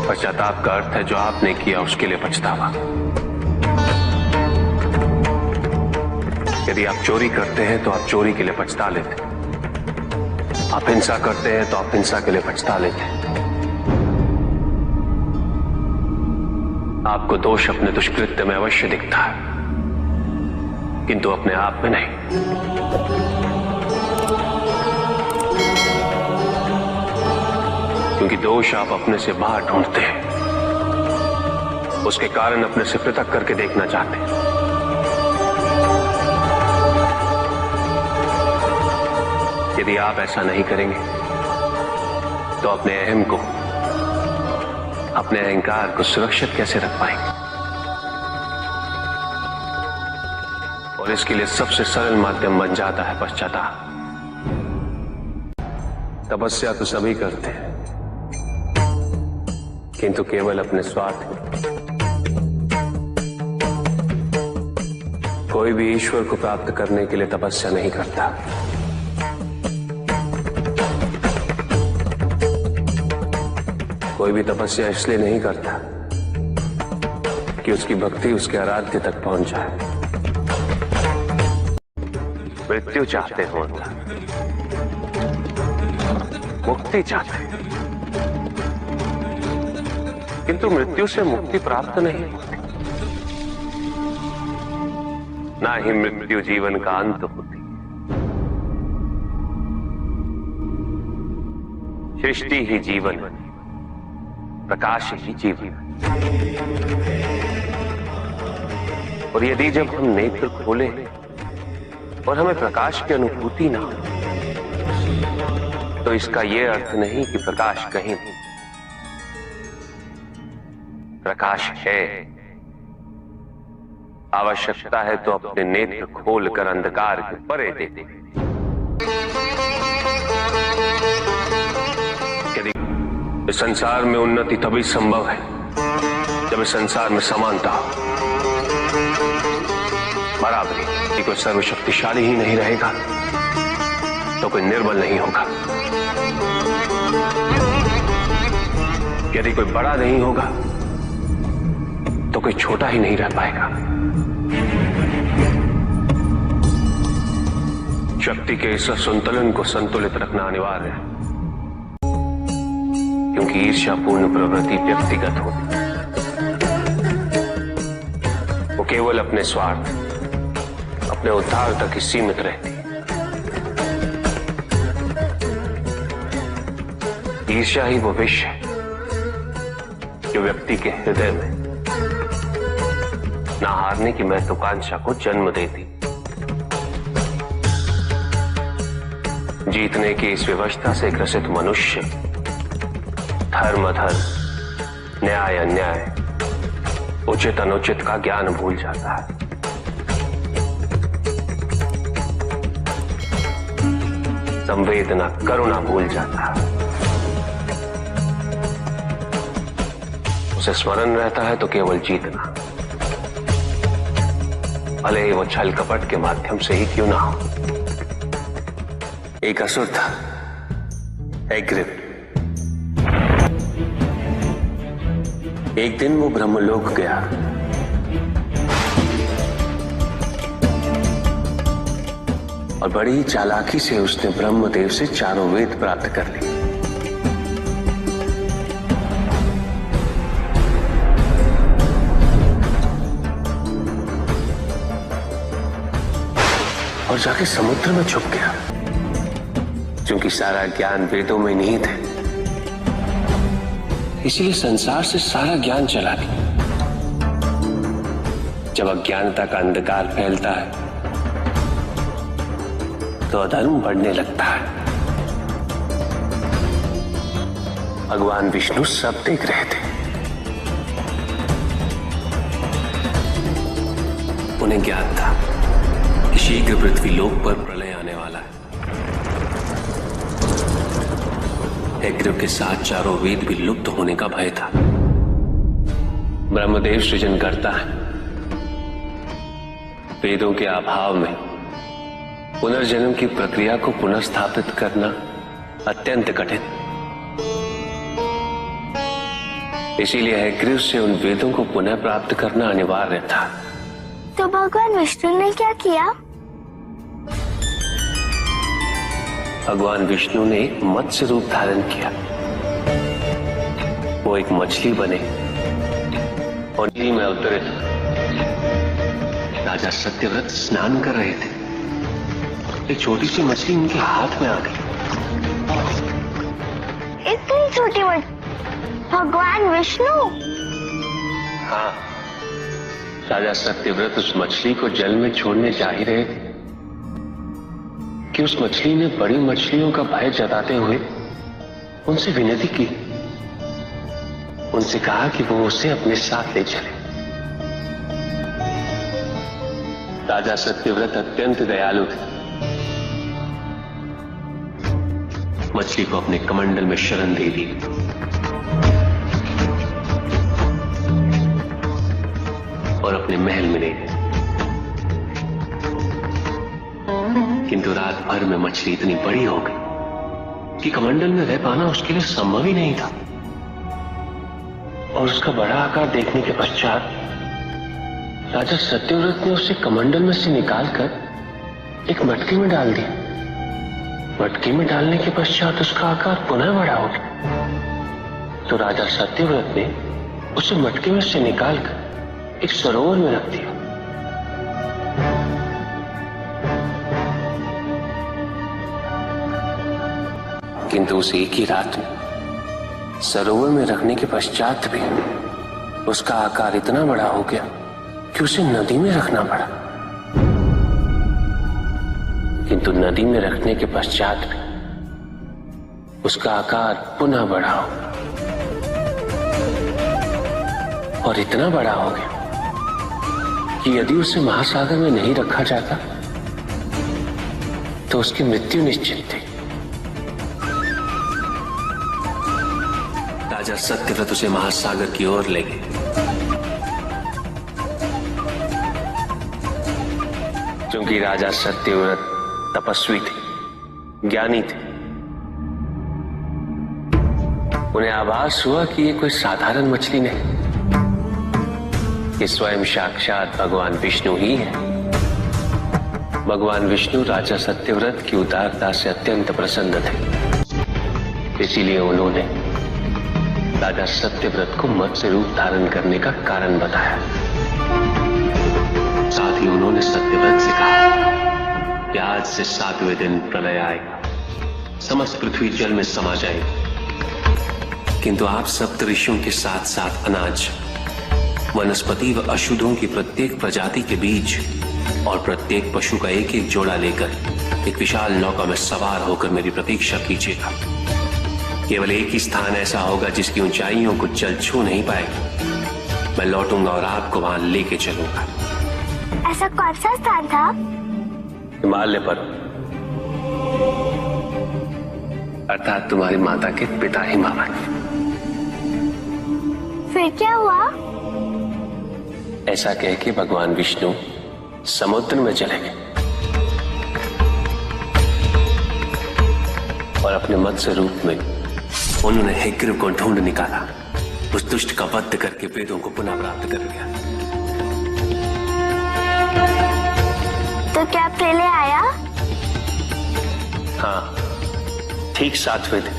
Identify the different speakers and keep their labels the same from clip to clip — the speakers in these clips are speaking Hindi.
Speaker 1: पश्चाताप का अर्थ है जो आपने किया उसके लिए पछतावा। यदि आप चोरी करते हैं तो आप चोरी के लिए पछता लेते, आप हिंसा करते हैं तो आप हिंसा के लिए पछता लेते। आपको दोष अपने दुष्कृत्य में अवश्य दिखता है, किंतु अपने आप में नहीं। क्योंकि दोष आप अपने से बाहर ढूंढते हैं, उसके कारण अपने से पृथक करके देखना चाहते हैं। यदि आप ऐसा नहीं करेंगे तो अपने अहम को, अपने अहंकार को सुरक्षित कैसे रख पाएंगे? और इसके लिए सबसे सरल माध्यम बन जाता है पश्चाताप। तपस्या तो सभी करते हैं, किंतु केवल अपने स्वार्थ में। कोई भी ईश्वर को प्राप्त करने के लिए तपस्या नहीं करता। कोई भी तपस्या इसलिए नहीं करता कि उसकी भक्ति उसके आराध्य तक पहुंच जाए। मृत्यु चाहते हो, मुक्ति चाहते, किंतु मृत्यु से मुक्ति प्राप्त नहीं होती। ना ही मृत्यु जीवन का अंत होती। सृष्टि ही जीवन, प्रकाश ही जीवन। और यदि जब हम नेत्र खोले और हमें प्रकाश की अनुभूति ना हो, तो इसका यह अर्थ नहीं कि प्रकाश कहीं नहीं। प्रकाश है। आवश्यकता है तो अपने नेत्र खोलकर अंधकार के परे देते। यदि इस संसार में उन्नति तभी संभव है जब इस संसार में समानता हो, बराबरी। यदि कोई सर्वशक्तिशाली ही नहीं रहेगा तो कोई निर्बल नहीं होगा। यदि कोई बड़ा नहीं होगा तो कोई छोटा ही नहीं रह पाएगा। शक्ति के इस असंतुलन को संतुलित रखना अनिवार्य है, क्योंकि ईर्ष्यापूर्ण प्रवृत्ति व्यक्तिगत होती है। वो केवल अपने स्वार्थ, अपने उद्धार तक ही सीमित रहती है। ईर्ष्या ही वो विष है जो व्यक्ति के हृदय में ना हारने की महत्वाकांक्षा को जन्म देती। जीतने की इस व्यवस्था से ग्रसित मनुष्य धर्म अधर्म, न्याय अन्याय, उचित अनुचित का ज्ञान भूल जाता है। संवेदना, करुणा भूल जाता है। उसे स्मरण रहता है तो केवल जीतना, भले ही वो छल कपट के माध्यम से ही क्यों ना हो। एक असुर था, एग्रिप। एक दिन वो ब्रह्मलोक गया। और बड़ी ही चालाकी से उसने ब्रह्मदेव से चारों वेद प्राप्त कर लिए। और जाके समुद्र में छुप गया, क्योंकि सारा ज्ञान वेदों में निहित है। इसलिए संसार से सारा ज्ञान चला गया। जब अज्ञानता का अंधकार फैलता है तो अधर्म बढ़ने लगता है। भगवान विष्णु सब देख रहे थे। उन्हें ज्ञान था कि शीघ्र पृथ्वी लोक पर प्रलय आने वाला है। एग्रिप के साथ चारों वेद भी लुप्त होने का भय था। ब्रह्मदेव सृजन करता है। वेदों के अभाव में पुनर्जन्म की प्रक्रिया को पुनर्स्थापित करना अत्यंत कठिन। इसीलिए हयग्रीव से उन वेदों को पुनः प्राप्त करना अनिवार्य था।
Speaker 2: तो भगवान विष्णु ने क्या किया?
Speaker 1: भगवान विष्णु ने एक मत्स्य रूप धारण किया। वो एक मछली बने और नदी में उतरे। राजा सत्यव्रत स्नान कर रहे थे। एक छोटी सी मछली उनके हाथ में आ गई।
Speaker 2: इतनी छोटी मछली? भगवान विष्णु?
Speaker 1: हाँ, राजा सत्यव्रत उस मछली को जल में छोड़ने जा ही रहे थे कि उस मछली ने बड़ी मछलियों का भय जताते हुए उनसे विनती की। उनसे कहा कि वो उसे अपने साथ ले चले। राजा सत्यव्रत अत्यंत दयालु थे। मछली को अपने कमंडल में शरण दे दी और अपने महल में ले गए। किंतु रात भर में मछली इतनी बड़ी हो गई कि कमंडल में रह पाना उसके लिए संभव ही नहीं था। और उसका बड़ा आकार देखने के पश्चात राजा सत्यव्रत ने उसे कमंडल में से निकालकर एक मटकी में डाल दिया। मटकी में डालने के पश्चात उसका आकार पुनः बड़ा हो गया। तो राजा सत्यव्रत ने उसे मटकी में से निकालकर एक सरोवर में रख दिया। किंतु उस एक ही रात में सरोवर में रखने के पश्चात भी उसका आकार इतना बड़ा हो गया कि उसे नदी में रखना पड़ा। किंतु नदी में रखने के पश्चात भी उसका आकार पुनः बड़ा हो और इतना बड़ा हो गया कि यदि उसे महासागर में नहीं रखा जाता तो उसकी मृत्यु निश्चित थी। राजा सत्यव्रत उसे महासागर की ओर ले गए। क्योंकि राजा सत्यव्रत तपस्वी थे, ज्ञानी थे, उन्हें आभास हुआ कि ये कोई साधारण मछली नहीं, ये स्वयं साक्षात भगवान विष्णु ही है। भगवान विष्णु राजा सत्यव्रत की उदारता से अत्यंत प्रसन्न थे। इसीलिए उन्होंने राजा सत्यव्रत को मत्स्य रूप धारण करने का कारण बताया। साथ ही उन्होंने सत्यव्रत से कहा कि आज से 7वें दिन प्रलय आएगा, समस्त पृथ्वी जल में समा जाएगी। किंतु आप सप्त ऋषियों के साथ साथ अनाज, वनस्पति व अशुद्धों की प्रत्येक प्रजाति के बीज और प्रत्येक पशु का एक एक जोड़ा लेकर एक विशाल नौका में सवार होकर मेरी प्रतीक्षा कीजिएगा। केवल एक ही स्थान ऐसा होगा जिसकी ऊंचाइयों को जल छू नहीं पाएगा। मैं लौटूंगा और आपको वहां लेके चलूंगा।
Speaker 2: ऐसा कौन सा स्थान था?
Speaker 1: हिमालय पर, अर्थात तुम्हारी माता के पिता हिमालय।
Speaker 2: फिर क्या हुआ?
Speaker 1: ऐसा कह के भगवान विष्णु समुद्र में चले गए और अपने मत्स्य रूप में उन्होंने हयग्रीव को ढूंढ निकाला। उस दुष्ट का वध करके वेदों को पुनः प्राप्त कर लिया।
Speaker 2: तो क्या प्रलय आया?
Speaker 1: हाँ, ठीक 7वें दिन।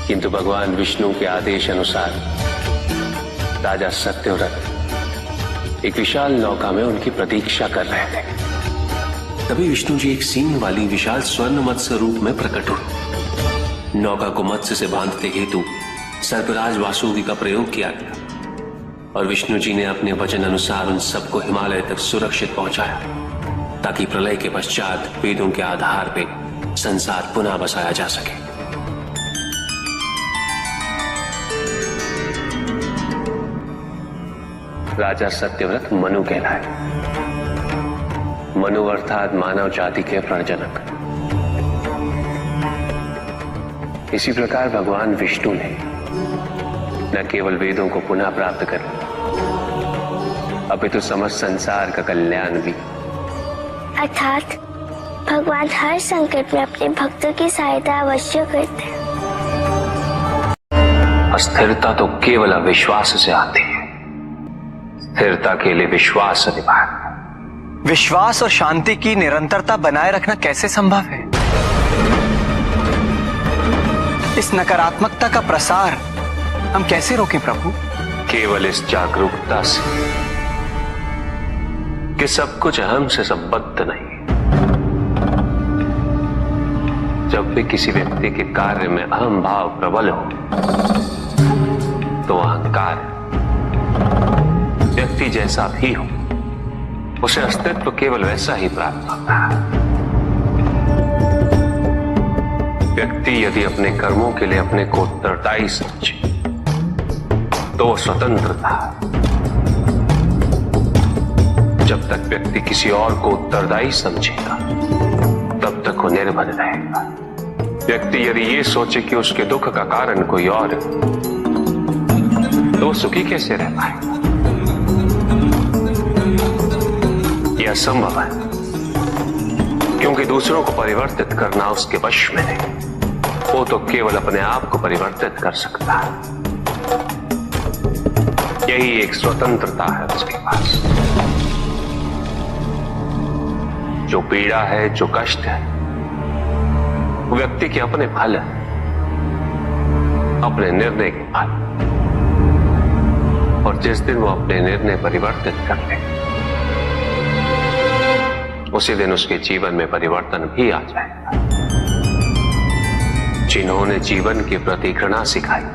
Speaker 1: किंतु भगवान विष्णु के आदेश अनुसार राजा सत्यव्रत एक विशाल नौका में उनकी प्रतीक्षा कर रहे थे। तभी विष्णु जी एक सींग वाली विशाल स्वर्ण मत्स्य रूप में प्रकट हुए। नौका को मत्स्य से बांधते हेतु सर्पराज वासुकी का प्रयोग किया गया और विष्णु जी ने अपने वचन अनुसार उन सबको हिमालय तक सुरक्षित पहुंचाया, ताकि प्रलय के पश्चात वेदों के आधार पर संसार पुनः बसाया जा सके। राजा सत्यव्रत मनु कहलाए। मनु अर्थात मानव जाति के प्रजनक। इसी प्रकार भगवान विष्णु ने न केवल वेदों को पुनः प्राप्त कर अपितु समस्त संसार का कल्याण भी।
Speaker 2: अर्थात भगवान हर संकट में अपने भक्तों की सहायता अवश्य करते हैं।
Speaker 1: अस्थिरता तो केवल अविश्वास से आती है। स्थिरता के लिए विश्वास अनिवार्य है।
Speaker 3: विश्वास और शांति की निरंतरता बनाए रखना कैसे संभव है? इस नकारात्मकता का प्रसार हम कैसे रोकें प्रभु?
Speaker 1: केवल इस जागरूकता से कि सब कुछ अहम से संबद्ध नहीं है। जब भी किसी व्यक्ति के कार्य में अहम भाव प्रबल हो तो अहंकार व्यक्ति जैसा भी हो उसे अस्तित्व केवल वैसा ही प्राप्त होता है। व्यक्ति यदि अपने कर्मों के लिए अपने को उत्तरदायी समझे तो वो स्वतंत्र था। जब तक व्यक्ति किसी और को उत्तरदायी समझेगा तब तक वो निर्भर रहेगा। व्यक्ति यदि ये सोचे कि उसके दुख का कारण कोई और है तो वो सुखी कैसे रह पाएगा? यह असंभव है, क्योंकि दूसरों को परिवर्तित करना उसके वश में नहीं। वो तो केवल अपने आप को परिवर्तित कर सकता है। यही एक स्वतंत्रता है उसके पास। जो पीड़ा है, जो कष्ट है, वो व्यक्ति के अपने फल है, अपने निर्णय के फल। और जिस दिन वो अपने निर्णय परिवर्तित कर ले उसी दिन उसके जीवन में परिवर्तन भी आ जाएगा। जिन्होंने जीवन के प्रति घृणा सिखाई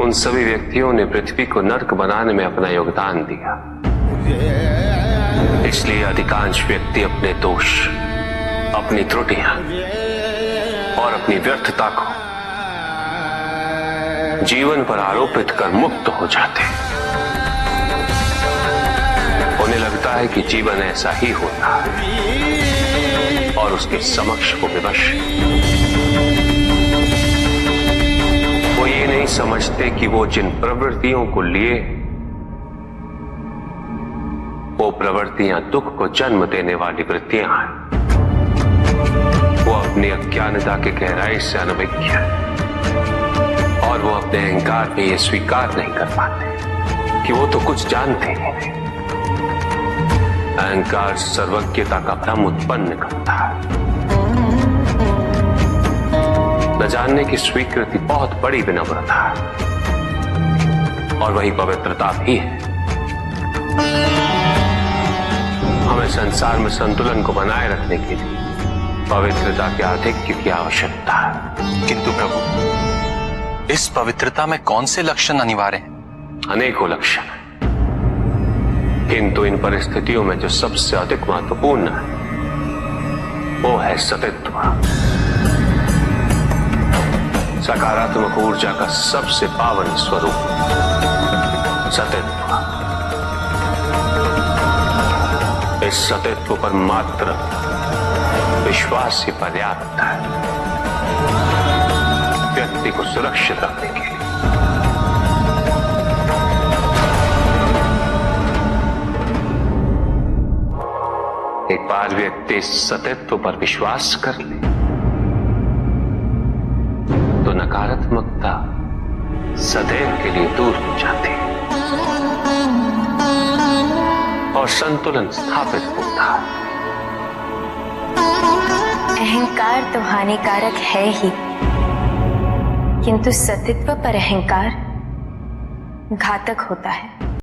Speaker 1: उन सभी व्यक्तियों ने पृथ्वी को नर्क बनाने में अपना योगदान दिया। इसलिए अधिकांश व्यक्ति अपने दोष, अपनी त्रुटियां और अपनी व्यर्थता को जीवन पर आरोपित कर मुक्त हो जाते हैं। उन्हें लगता है कि जीवन ऐसा ही होता है और उसके समक्ष वो विवश। वो ये नहीं समझते कि वो जिन प्रवृत्तियों को लिए वो प्रवृत्तियां दुख को जन्म देने वाली वृत्तियां हैं। वो अपनी अज्ञानता के गहराई से अनभिज्ञ है और वो अपने अहंकार में ये स्वीकार नहीं कर पाते कि वो तो कुछ जानते ही नहीं। अहंकार सर्वज्ञता का भ्रम उत्पन्न करता है। न जानने की स्वीकृति बहुत बड़ी विनम्रता है और वही पवित्रता भी है। हमें संसार में संतुलन को बनाए रखने के लिए पवित्रता के आधिक्य की आवश्यकता है।
Speaker 3: किंतु प्रभु, इस पवित्रता में कौन से लक्षण अनिवार्य हैं?
Speaker 1: अनेकों लक्षण हैं, किंतु इन परिस्थितियों में जो सबसे अधिक महत्वपूर्ण है वो है सतित्व। सकारात्मक ऊर्जा का सबसे पावन स्वरूप सतित्व। इस सतित्व पर मात्र विश्वास ही पर्याप्त है व्यक्ति को सुरक्षित रखने के लिए। एक बार व्यक्ति सतित्व पर विश्वास कर ले तो नकारात्मकता सदैव के लिए दूर हो जाती है और संतुलन स्थापित होता है।
Speaker 4: अहंकार तो हानिकारक है ही, किंतु सतित्व पर अहंकार घातक होता है।